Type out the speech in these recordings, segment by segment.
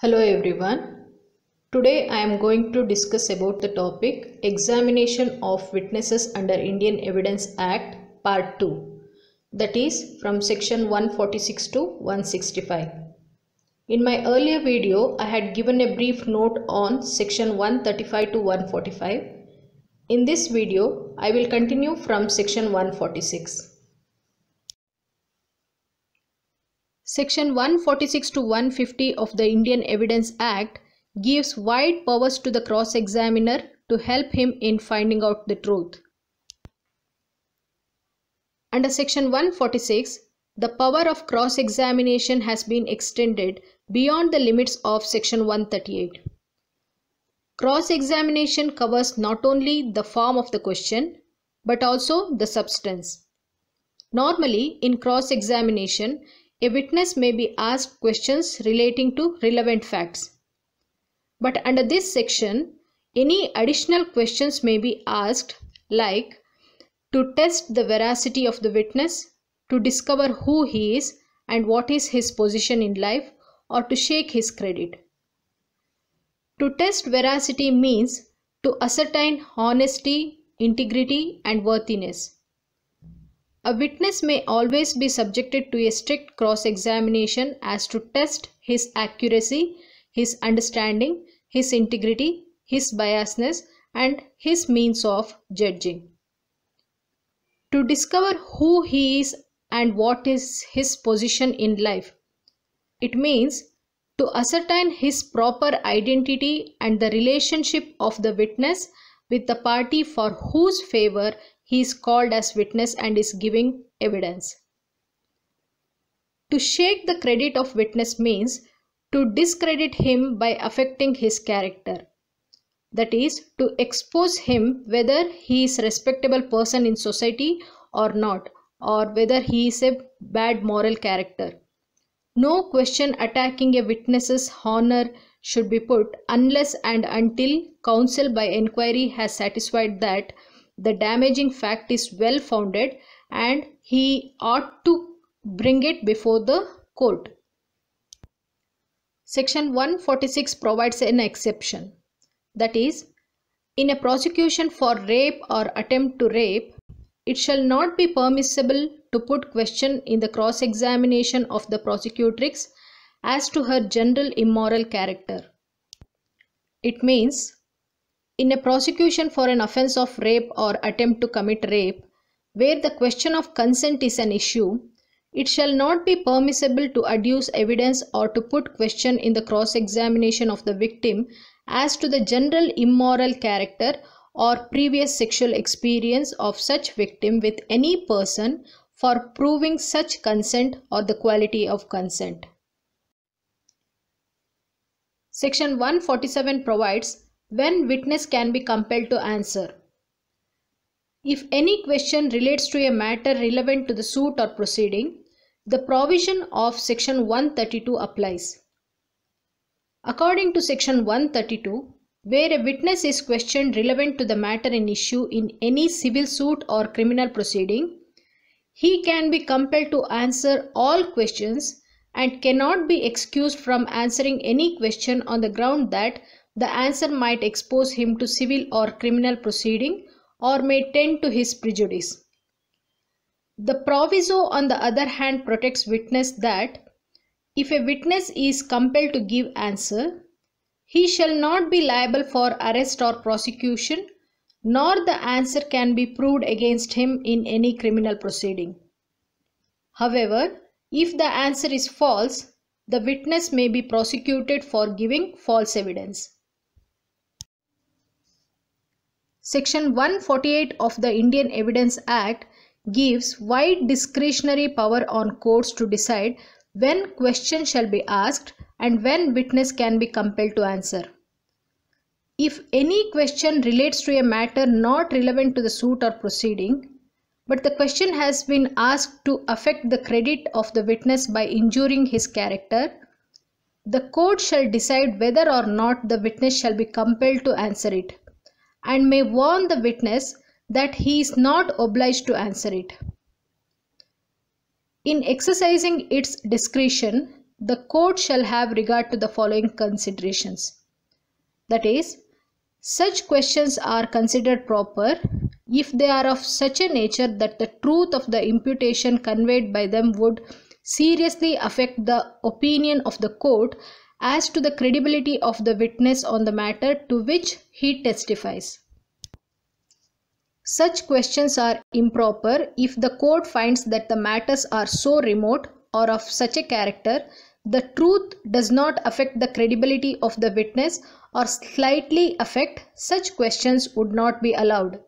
Hello everyone. Today I am going to discuss about the topic Examination of Witnesses under Indian Evidence Act Part 2, that is from section 146 to 165. In my earlier video I had given a brief note on section 135 to 145. In this video I will continue from section 146. Section 146 to 150 of the Indian Evidence Act gives wide powers to the cross-examiner to help him in finding out the truth. Under Section 146, the power of cross-examination has been extended beyond the limits of Section 138. Cross-examination covers not only the form of the question, but also the substance. Normally, in cross-examination, a witness may be asked questions relating to relevant facts. But under this section, any additional questions may be asked, like to test the veracity of the witness, to discover who he is and what is his position in life, or to shake his credit. To test veracity means to ascertain honesty, integrity, and worthiness. A witness may always be subjected to a strict cross-examination as to test his accuracy, his understanding, his integrity, his biasness, and his means of judging. To discover who he is and what is his position in life. It means to ascertain his proper identity and the relationship of the witness with the party for whose favor he is called as witness and is giving evidence. To shake the credit of witness means to discredit him by affecting his character. That is, to expose him whether he is a respectable person in society or not, or whether he is a bad moral character. No question attacking a witness's honor should be put unless and until counsel by inquiry has satisfied that the damaging fact is well founded and he ought to bring it before the court. Section 146 provides an exception. That is, in a prosecution for rape or attempt to rape, it shall not be permissible to put question in the cross-examination of the prosecutrix as to her general immoral character. It means, in a prosecution for an offense of rape or attempt to commit rape, where the question of consent is an issue, it shall not be permissible to adduce evidence or to put question in the cross-examination of the victim as to the general immoral character or previous sexual experience of such victim with any person for proving such consent or the quality of consent. Section 147 provides when witness can be compelled to answer. If any question relates to a matter relevant to the suit or proceeding, the provision of Section 132 applies. According to Section 132, where a witness is questioned relevant to the matter in issue in any civil suit or criminal proceeding, he can be compelled to answer all questions and cannot be excused from answering any question on the ground that the answer might expose him to civil or criminal proceeding or may tend to his prejudice. The proviso, on the other hand, protects witness that if a witness is compelled to give answer, he shall not be liable for arrest or prosecution, nor the answer can be proved against him in any criminal proceeding. However, if the answer is false, the witness may be prosecuted for giving false evidence. Section 148 of the Indian Evidence Act gives wide discretionary power on courts to decide when question shall be asked and when witness can be compelled to answer. If any question relates to a matter not relevant to the suit or proceeding, but the question has been asked to affect the credit of the witness by injuring his character, the court shall decide whether or not the witness shall be compelled to answer it, and may warn the witness that he is not obliged to answer it. In exercising its discretion, the court shall have regard to the following considerations. That is, such questions are considered proper if they are of such a nature that the truth of the imputation conveyed by them would seriously affect the opinion of the court as to the credibility of the witness on the matter to which he testifies. Such questions are improper if the court finds that the matters are so remote or of such a character the truth does not affect the credibility of the witness or slightly affect. Such questions would not be allowed.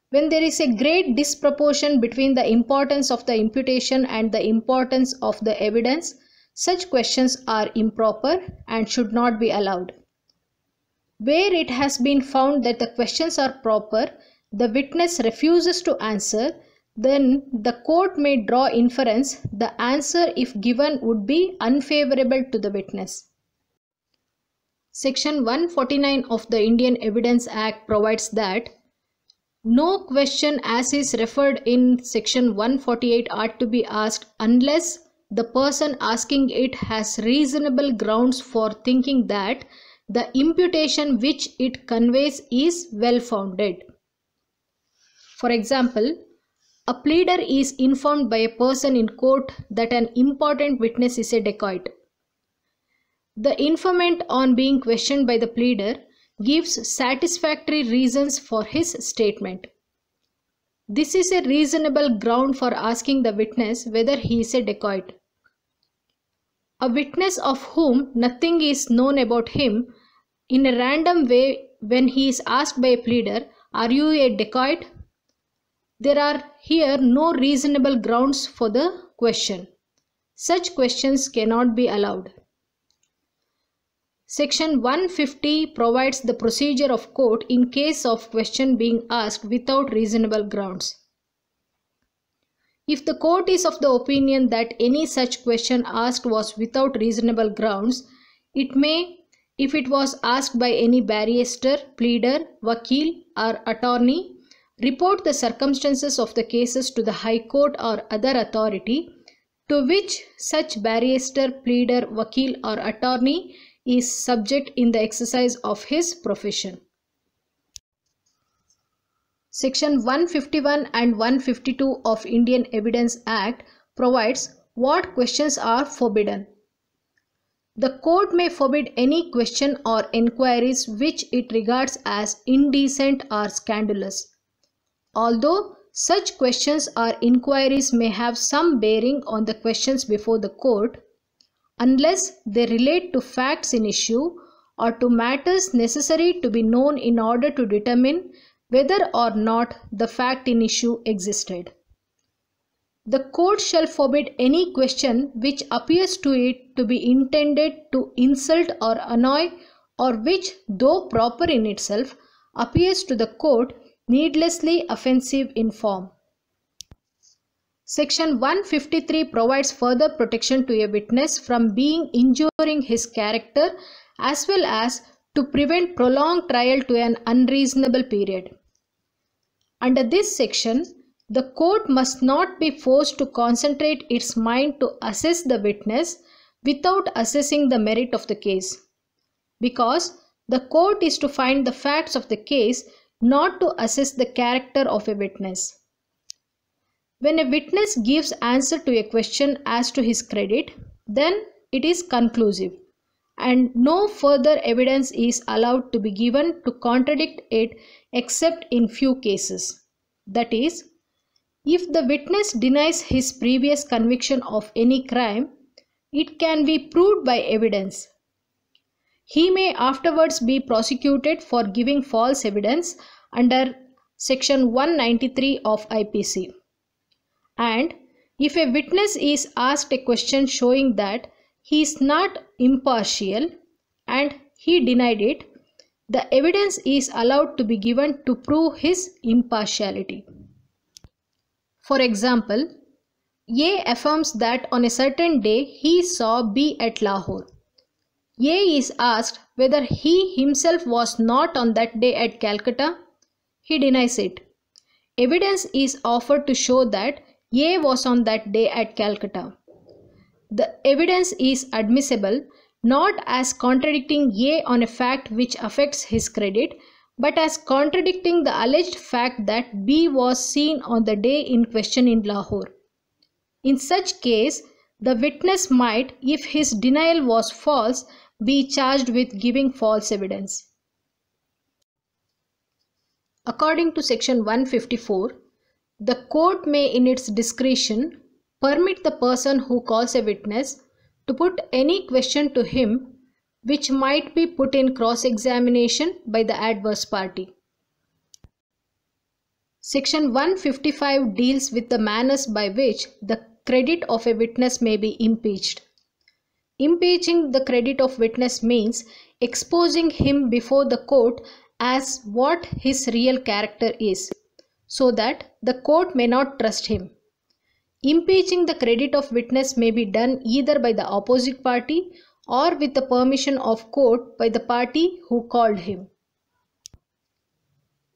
When there is a great disproportion between the importance of the imputation and the importance of the evidence, such questions are improper and should not be allowed. Where it has been found that the questions are proper, the witness refuses to answer, then the court may draw inference the answer, if given, would be unfavorable to the witness. Section 149 of the Indian Evidence Act provides that no question as is referred in section 148 ought to be asked unless the person asking it has reasonable grounds for thinking that the imputation which it conveys is well founded. For example, a pleader is informed by a person in court that an important witness is a dacoit. The informant, on being questioned by the pleader, gives satisfactory reasons for his statement. This is a reasonable ground for asking the witness whether he is a dacoit. A witness of whom nothing is known about him, in a random way, when he is asked by a pleader, "Are you a dacoit?" there are here no reasonable grounds for the question. Such questions cannot be allowed. Section 150 provides the procedure of court in case of question being asked without reasonable grounds. If the court is of the opinion that any such question asked was without reasonable grounds, it may, if it was asked by any barrister, pleader, vakil, or attorney, report the circumstances of the cases to the High Court or other authority to which such barrister, pleader, vakil, or attorney is subject in the exercise of his profession. Section 151 and 152 of Indian Evidence Act provides what questions are forbidden. The court may forbid any question or enquiries which it regards as indecent or scandalous. Although such questions or inquiries may have some bearing on the questions before the court, unless they relate to facts in issue or to matters necessary to be known in order to determine whether or not the fact in issue existed. The court shall forbid any question which appears to it to be intended to insult or annoy, or which, though proper in itself, appears to the court needlessly offensive in form. Section 153 provides further protection to a witness from being injuring his character, as well as to prevent prolonged trial to an unreasonable period. Under this section, the court must not be forced to concentrate its mind to assess the witness without assessing the merit of the case, because the court is to find the facts of the case, not to assess the character of a witness. When a witness gives answer to a question as to his credit, then it is conclusive, and no further evidence is allowed to be given to contradict it except in few cases. That is, if the witness denies his previous conviction of any crime, it can be proved by evidence. He may afterwards be prosecuted for giving false evidence under Section 193 of IPC. And if a witness is asked a question showing that he is not impartial and he denied it, the evidence is allowed to be given to prove his impartiality. For example, A affirms that on a certain day he saw B at Lahore. A is asked whether he himself was not on that day at Calcutta. He denies it. Evidence is offered to show that A was on that day at Calcutta. the evidence is admissible not as contradicting A on a fact which affects his credit, but as contradicting the alleged fact that B was seen on the day in question in Lahore. In such case, the witness might, if his denial was false, be charged with giving false evidence. According to section 154, the court may in its discretion permit the person who calls a witness to put any question to him which might be put in cross-examination by the adverse party. Section 155 deals with the manners by which the credit of a witness may be impeached. Impeaching the credit of witness means exposing him before the court as what his real character is, so that the court may not trust him. Impeaching the credit of witness may be done either by the opposite party or with the permission of court by the party who called him.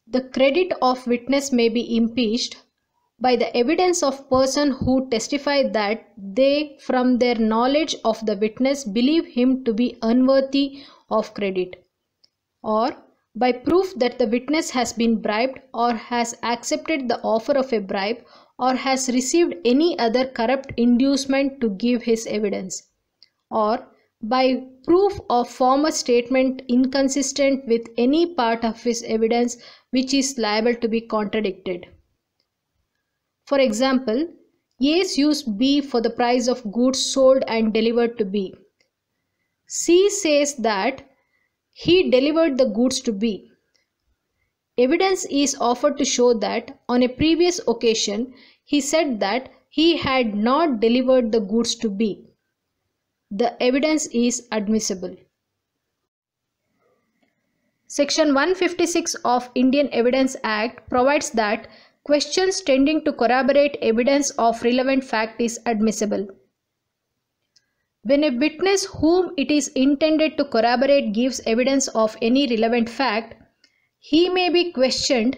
The credit of witness may be impeached by the evidence of person who testify that they from their knowledge of the witness believe him to be unworthy of credit, or by proof that the witness has been bribed or has accepted the offer of a bribe or has received any other corrupt inducement to give his evidence, or by proof of former statement inconsistent with any part of his evidence which is liable to be contradicted. For example, A sues B for the price of goods sold and delivered to B. C says that he delivered the goods to B. Evidence is offered to show that on a previous occasion he said that he had not delivered the goods to B. The evidence is admissible. Section 156 of Indian Evidence Act provides that questions tending to corroborate evidence of relevant fact is admissible. When a witness whom it is intended to corroborate gives evidence of any relevant fact, he may be questioned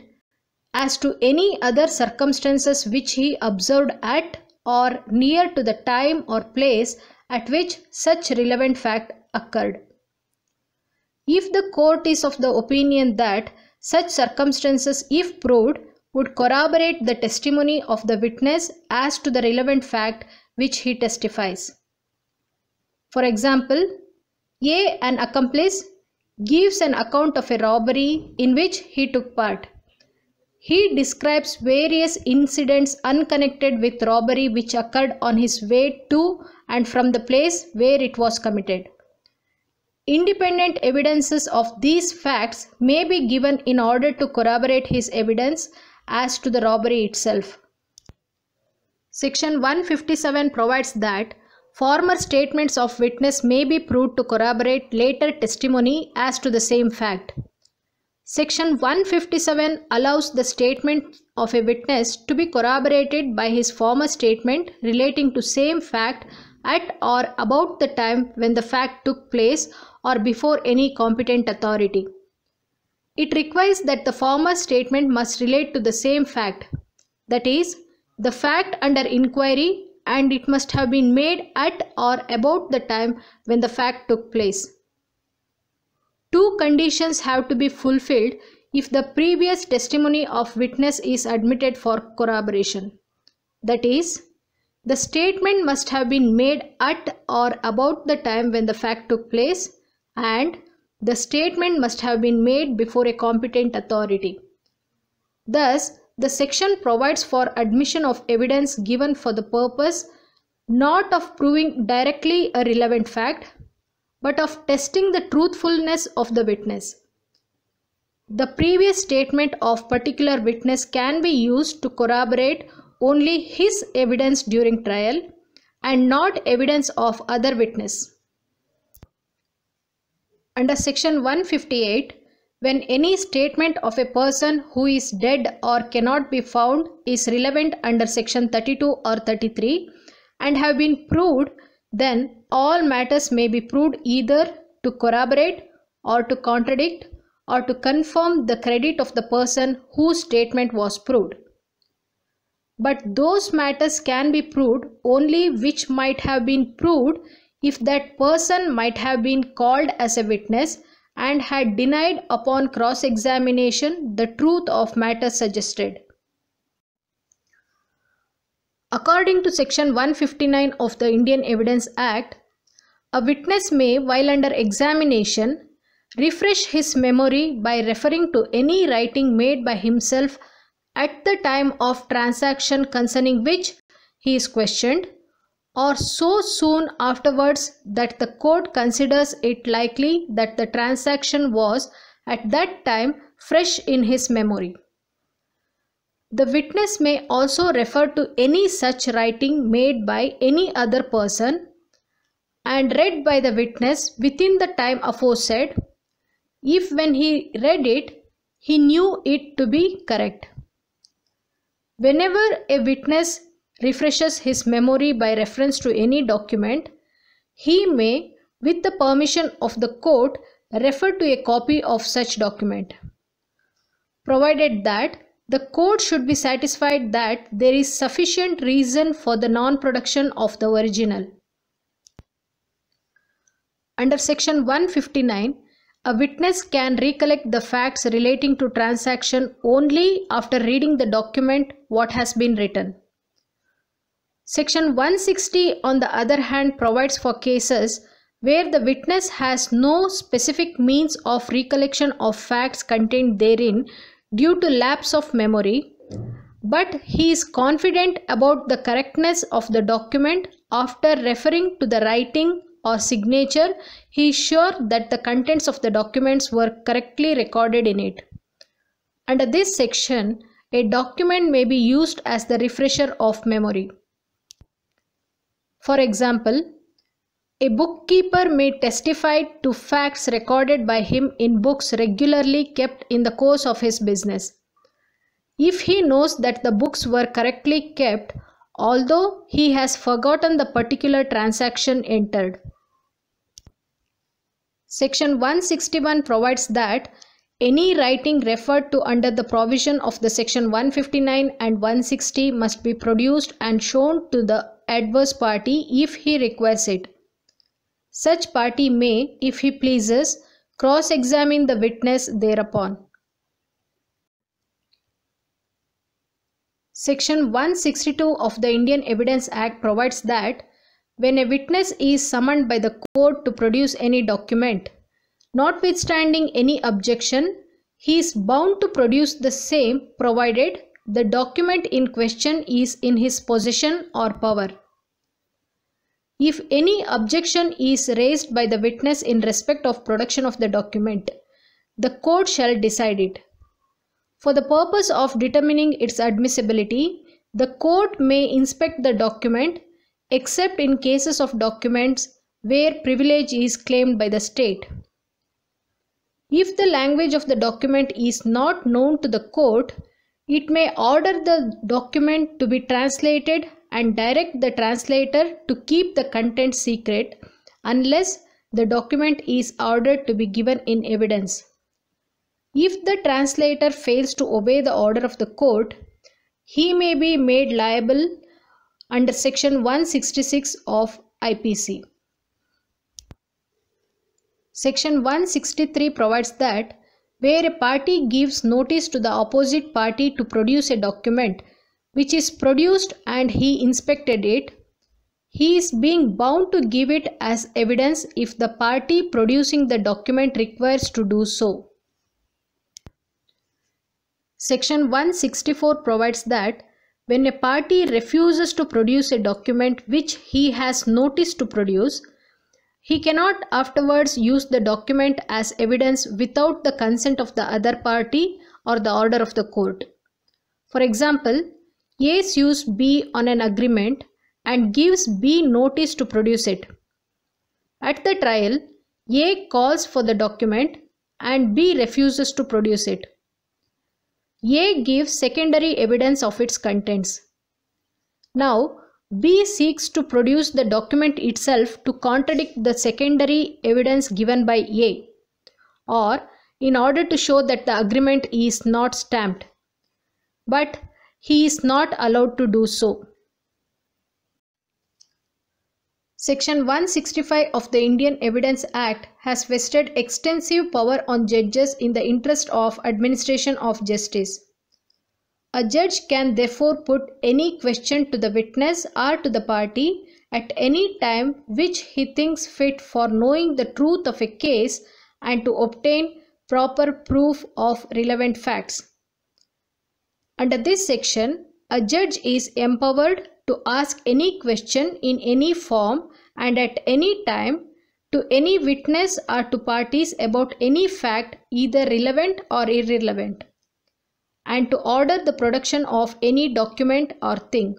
as to any other circumstances which he observed at or near to the time or place at which such relevant fact occurred. If the court is of the opinion that such circumstances, if proved, would corroborate the testimony of the witness as to the relevant fact which he testifies. For example, A, an accomplice, gives an account of a robbery in which he took part. He describes various incidents unconnected with robbery which occurred on his way to and from the place where it was committed. Independent evidences of these facts may be given in order to corroborate his evidence as to the robbery itself. Section 157 provides that former statements of witness may be proved to corroborate later testimony as to the same fact. Section 157 allows the statement of a witness to be corroborated by his former statement relating to same fact at or about the time when the fact took place or before any competent authority. It requires that the former statement must relate to the same fact, that is, the fact under inquiry, and it must have been made at or about the time when the fact took place. Two conditions have to be fulfilled if the previous testimony of witness is admitted for corroboration. That is, the statement must have been made at or about the time when the fact took place, and the statement must have been made before a competent authority. Thus, the section provides for admission of evidence given for the purpose not of proving directly a relevant fact, but of testing the truthfulness of the witness. The previous statement of particular witness can be used to corroborate only his evidence during trial and not evidence of other witness. Under section 158, when any statement of a person who is dead or cannot be found is relevant under section 32 or 33 and have been proved, then all matters may be proved either to corroborate or to contradict or to confirm the credit of the person whose statement was proved. but those matters can be proved only which might have been proved if that person might have been called as a witness and had denied upon cross-examination the truth of matters suggested. According to Section 159 of the Indian Evidence Act, a witness may, while under examination, refresh his memory by referring to any writing made by himself at the time of transaction concerning which he is questioned, or so soon afterwards that the court considers it likely that the transaction was at that time fresh in his memory. The witness may also refer to any such writing made by any other person and read by the witness within the time aforesaid, if when he read it, he knew it to be correct. Whenever a witness refreshes his memory by reference to any document, he may, with the permission of the court, refer to a copy of such document, provided that the court should be satisfied that there is sufficient reason for the non-production of the original. Under Section 159, a witness can recollect the facts relating to transaction only after reading the document what has been written. Section 160, on the other hand, provides for cases where the witness has no specific means of recollection of facts contained therein due to lapse of memory, but he is confident about the correctness of the document. After referring to the writing or signature, he is sure that the contents of the documents were correctly recorded in it. Under this section, a document may be used as the refresher of memory. For example, a bookkeeper may testify to facts recorded by him in books regularly kept in the course of his business, if he knows that the books were correctly kept, although he has forgotten the particular transaction entered. Section 161 provides that any writing referred to under the provision of the Section 159 and 160 must be produced and shown to the adverse party if he requires it. Such party may, if he pleases, cross-examine the witness thereupon. Section 162 of the Indian Evidence Act provides that when a witness is summoned by the court to produce any document, notwithstanding any objection, he is bound to produce the same provided the document in question is in his possession or power. If any objection is raised by the witness in respect of production of the document, the court shall decide it. For the purpose of determining its admissibility, the court may inspect the document except in cases of documents where privilege is claimed by the state. If the language of the document is not known to the court, it may order the document to be translated and direct the translator to keep the content secret unless the document is ordered to be given in evidence. If the translator fails to obey the order of the court, he may be made liable under Section 166 of IPC. Section 163 provides that where a party gives notice to the opposite party to produce a document which is produced and he inspected it, he is being bound to give it as evidence if the party producing the document requires to do so. Section 164 provides that when a party refuses to produce a document which he has notice to produce, he cannot afterwards use the document as evidence without the consent of the other party or the order of the court. For example, A sues B on an agreement and gives B notice to produce it. At the trial, A calls for the document and B refuses to produce it. A gives secondary evidence of its contents. Now, B seeks to produce the document itself to contradict the secondary evidence given by A, or in order to show that the agreement is not stamped. But he is not allowed to do so. Section 165 of the Indian Evidence Act has vested extensive power on judges in the interest of administration of justice. A judge can therefore put any question to the witness or to the party at any time which he thinks fit for knowing the truth of a case and to obtain proper proof of relevant facts. Under this section, a judge is empowered to ask any question in any form and at any time to any witness or to parties about any fact either relevant or irrelevant, and to order the production of any document or thing.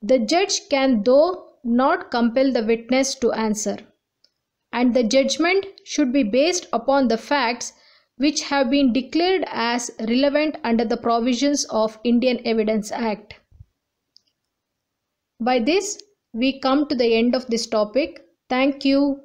The judge can though not compel the witness to answer, and the judgment should be based upon the facts which have been declared as relevant under the provisions of Indian Evidence Act. By this, we come to the end of this topic. Thank you.